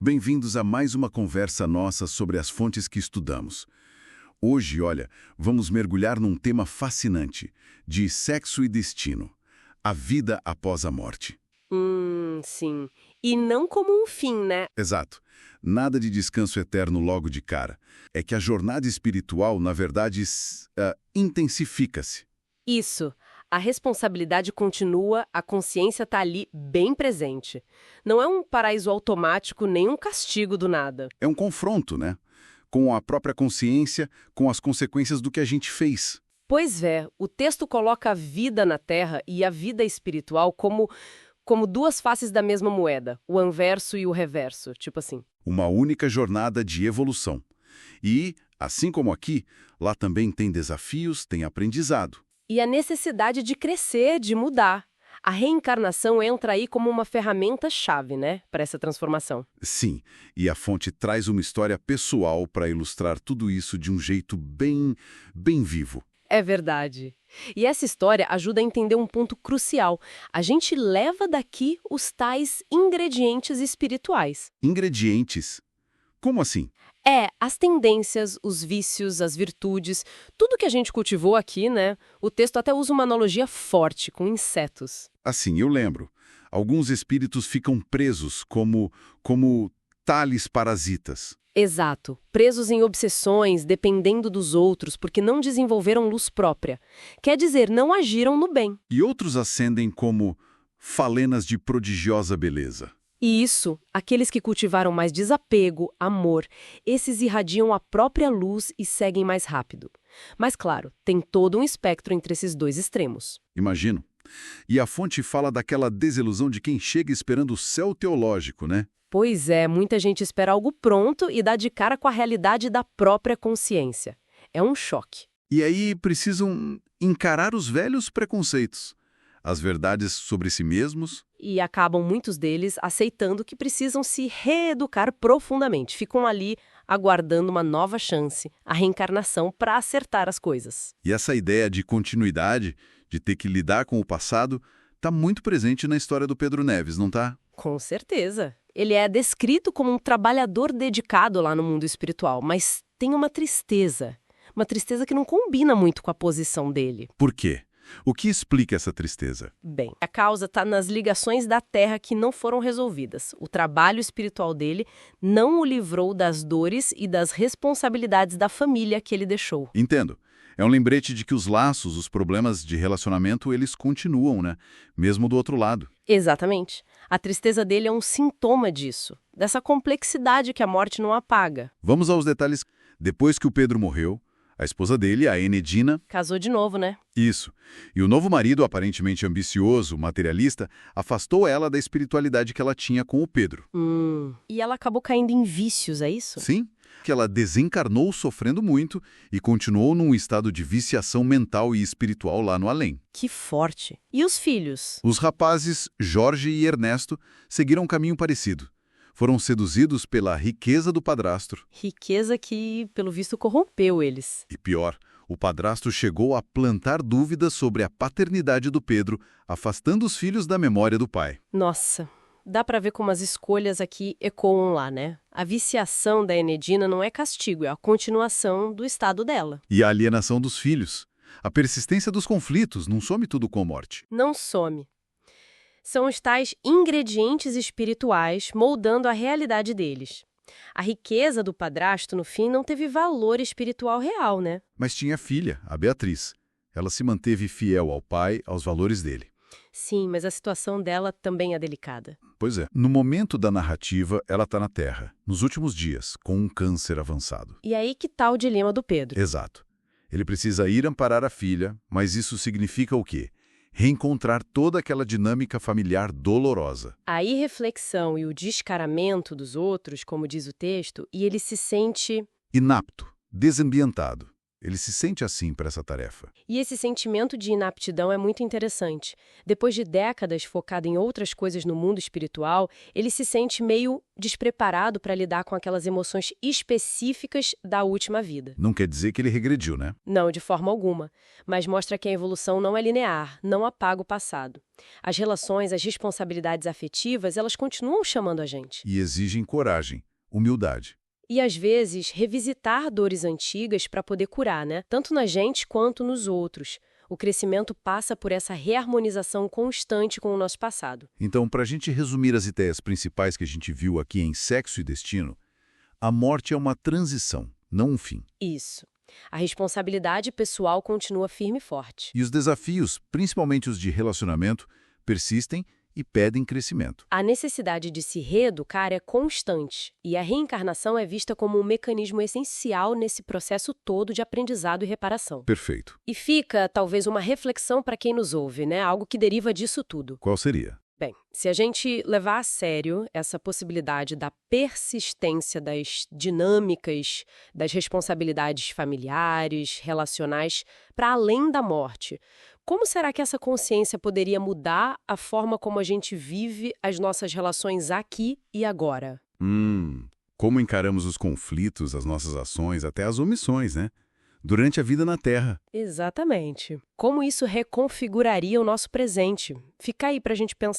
Bem-vindos a mais uma conversa nossa sobre as fontes que estudamos. Hoje, olha, vamos mergulhar num tema fascinante, de sexo e destino. A vida após a morte. Sim. E não como um fim, né? Exato. Nada de descanso eterno logo de cara. É que a jornada espiritual, na verdade, intensifica-se. Isso. A responsabilidade continua, a consciência tá ali bem presente. Não é um paraíso automático nem um castigo do nada. É um confronto, né? Com a própria consciência, com as consequências do que a gente fez. Pois é, o texto coloca a vida na Terra e a vida espiritual como duas faces da mesma moeda, o anverso e o reverso, tipo assim. Uma única jornada de evolução. E, assim como aqui, lá também tem desafios, tem aprendizado. E a necessidade de crescer, de mudar. A reencarnação entra aí como uma ferramenta-chave, né, para essa transformação. Sim, e a fonte traz uma história pessoal para ilustrar tudo isso de um jeito bem vivo. É verdade. E essa história ajuda a entender um ponto crucial. A gente leva daqui os tais ingredientes espirituais. Ingredientes. Como assim? As tendências, os vícios, as virtudes, tudo que a gente cultivou aqui, né? O texto até usa uma analogia forte com insetos. Assim, eu lembro. Alguns espíritos ficam presos como tales parasitas. Exato. Presos em obsessões, dependendo dos outros, porque não desenvolveram luz própria. Quer dizer, não agiram no bem. E outros ascendem como falenas de prodigiosa beleza. E isso, aqueles que cultivaram mais desapego, amor, esses irradiam a própria luz e seguem mais rápido. Mas claro, tem todo um espectro entre esses dois extremos. Imagino. E a fonte fala daquela desilusão de quem chega esperando o céu teológico, né? Pois é, muita gente espera algo pronto e dá de cara com a realidade da própria consciência. É um choque. E aí precisam encarar os velhos preconceitos, as verdades sobre si mesmos. E acabam muitos deles aceitando que precisam se reeducar profundamente. Ficam ali aguardando uma nova chance, a reencarnação, para acertar as coisas. E essa ideia de continuidade, de ter que lidar com o passado, está muito presente na história do Pedro Neves, não tá? Com certeza. Ele é descrito como um trabalhador dedicado lá no mundo espiritual, mas tem uma tristeza. Uma tristeza que não combina muito com a posição dele. Por quê? O que explica essa tristeza? Bem, a causa está nas ligações da Terra que não foram resolvidas. O trabalho espiritual dele não o livrou das dores e das responsabilidades da família que ele deixou. Entendo. É um lembrete de que os laços, os problemas de relacionamento, eles continuam, né? Mesmo do outro lado. Exatamente. A tristeza dele é um sintoma disso, dessa complexidade que a morte não apaga. Vamos aos detalhes. Depois que o Pedro morreu, a esposa dele, a Enedina... Casou de novo, né? Isso. E o novo marido, aparentemente ambicioso, materialista, afastou ela da espiritualidade que ela tinha com o Pedro. E ela acabou caindo em vícios, é isso? Sim, que ela desencarnou sofrendo muito e continuou num estado de viciação mental e espiritual lá no além. Que forte. E os filhos? Os rapazes, Jorge e Ernesto, seguiram um caminho parecido. Foram seduzidos pela riqueza do padrasto. Riqueza que, pelo visto, corrompeu eles. E pior, o padrasto chegou a plantar dúvidas sobre a paternidade do Pedro, afastando os filhos da memória do pai. Nossa, dá pra ver como as escolhas aqui ecoam lá, né? A viciação da Enedina não é castigo, é a continuação do estado dela. E a alienação dos filhos. A persistência dos conflitos, não some tudo com a morte. Não some. São os tais ingredientes espirituais moldando a realidade deles. A riqueza do padrasto, no fim, não teve valor espiritual real, né? Mas tinha filha, a Beatriz. Ela se manteve fiel ao pai, aos valores dele. Sim, mas a situação dela também é delicada. Pois é. No momento da narrativa, ela está na Terra, nos últimos dias, com um câncer avançado. E aí que tá o dilema do Pedro? Exato. Ele precisa ir amparar a filha, mas isso significa o quê? Reencontrar toda aquela dinâmica familiar dolorosa. A irreflexão e o descaramento dos outros, como diz o texto, e ele se sente... Inapto, desambientado. Ele se sente assim para essa tarefa. E esse sentimento de inaptidão é muito interessante. Depois de décadas focado em outras coisas no mundo espiritual, ele se sente meio despreparado para lidar com aquelas emoções específicas da última vida. Não quer dizer que ele regrediu, né? Não, de forma alguma. Mas mostra que a evolução não é linear, não apaga o passado. As relações, as responsabilidades afetivas, elas continuam chamando a gente. E exigem coragem, humildade. E, às vezes, revisitar dores antigas para poder curar, né? Tanto na gente quanto nos outros. O crescimento passa por essa reharmonização constante com o nosso passado. Então, para a gente resumir as ideias principais que a gente viu aqui em Sexo e Destino, a morte é uma transição, não um fim. Isso. A responsabilidade pessoal continua firme e forte. E os desafios, principalmente os de relacionamento, persistem e pedem crescimento. A necessidade de se reeducar é constante, e a reencarnação é vista como um mecanismo essencial nesse processo todo de aprendizado e reparação. Perfeito. E fica, talvez, uma reflexão para quem nos ouve, né? Algo que deriva disso tudo. Qual seria? Bem, se a gente levar a sério essa possibilidade da persistência das dinâmicas, das responsabilidades familiares, relacionais, para além da morte, como será que essa consciência poderia mudar a forma como a gente vive as nossas relações aqui e agora? Como encaramos os conflitos, as nossas ações, até as omissões, né? Durante a vida na Terra. Exatamente. Como isso reconfiguraria o nosso presente? Fica aí para a gente pensar.